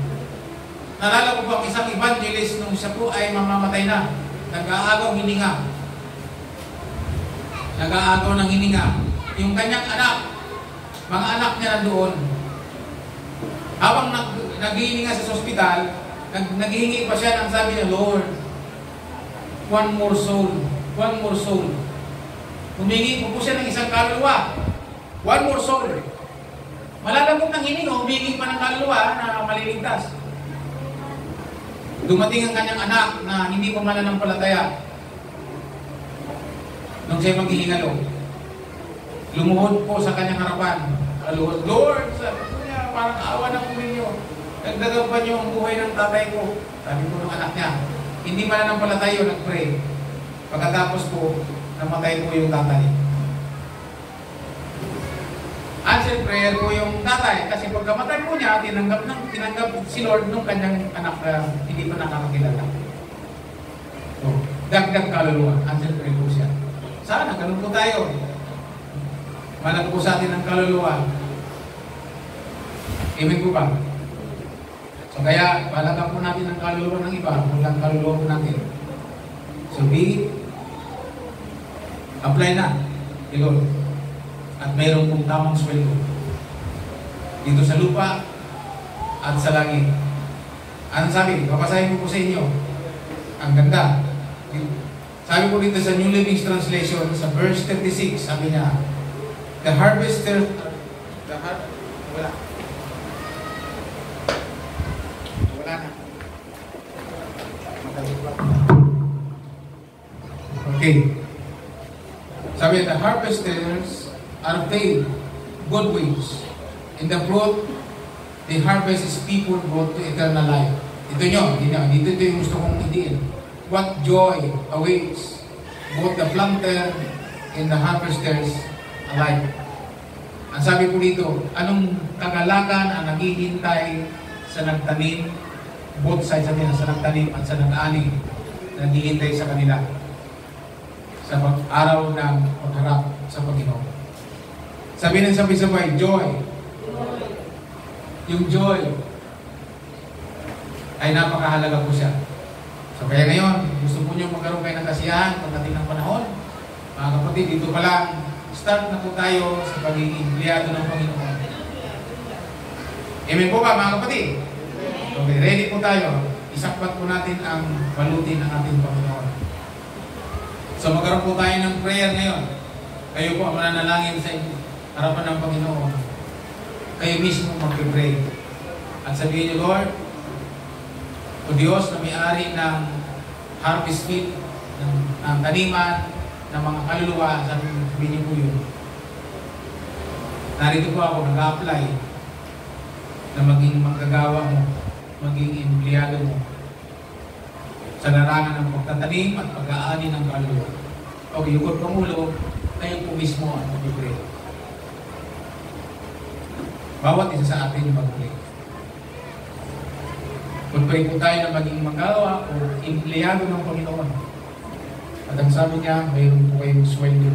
A: Nalala ko po ang isang evangelist nung siya po ay mamamatay na. Nag-aagaw hininga. Nag-aagaw ng hininga. Yung kanyang anak, mga anak niya nandoon. Habang naghihinga sa ospital, naghihingi pa siya ng sabi niya, Lord, one more soul. One more soul. Humingi po siya ng isang kaluluwa. One more soul. Malalagot ng hininga, humingi pa ng kaluluwa na maliligtas. Dumating ang kanyang anak na hindi pa mananampalataya. Nung siya maghihingalo, lumuhod po sa kanyang harapan. Kaluhod, Lord, sabi ko niya, parang awa na po ninyo. Nagdagan pa niyo ang buhay ng tatay ko. Sabi po ng anak niya, hindi mananampalataya, nag-pray. Pagkatapos po, namatay po yung tatay. Answer prayer po yung tatay. Kasi pagkamatay po niya, tinanggap si Lord nung kanyang anak na hindi pa nakakakilala. So, dagdag kaluluwa. Answer prayer po siya. Sana, ganun po tayo. Malaki po sa atin ang kaluluwa. Amen po ba? So kaya, palagan po natin ang kaluluwa ng iba, walang kaluluwa po natin. So apply na, Lord. At mayroon pong tamang sweldo. Dito sa lupa at sa langit. Anong sabi? Papasahin ko po sa inyo. Ang ganda. Sabi po dito sa New Living Translation, sa verse 36, sabi niya, the harvester, wala. Wala na. Okay. Sabi, the harvesters are paid good wage. In the fruit, the harvest is people brought to eternal life. Ito dito yung gusto kong idiin. What joy awaits both the planter and the harvesters alike. Ang sabi po dito, anong kagalakan ang naghihintay sa nagtanim, both sides sabi na, sa nagtanim at sa nag-ani, naghihintay sa kanila sa araw ng pagharap sa Panginoon. Sabi ng sabay-sabay, joy. Yung joy ay napakahalaga po siya. So kaya ngayon, gusto po nyo magkaroon kayo ng kasiyahan pagdating ng panahon. Mga kapatid, dito pa lang, start na po tayo sa pagiging empleyado ng Panginoon. Amen po ba mga kapatid? Okay, ready po tayo. Isakpat po natin ang balutin ng ating Panginoon. So magkaroon po tayo ng prayer ngayon. Kayo po ang mananalangin sa harapan ng Panginoon. Kayo mismo mag-pray. At sabihin niyo, Lord, o Diyos na may-ari ng harvest field, ng taniman, ng mga kaluluwa, sabihin niyo po yun. Narito po ako, nag-apply na maging manggagawa mo, maging empleyado mo sa larangan ng pagtatanim at pag-aani ng kaluluwa. Okay, yung Pangulo, kayo po mismo ang mag-pray. Bawat isa sa atin yung mag-pray. Mag-pray po tayo na maging magawa o empleyado ng Panginoon. At ang sabi niya, mayroon po kayong sweldo.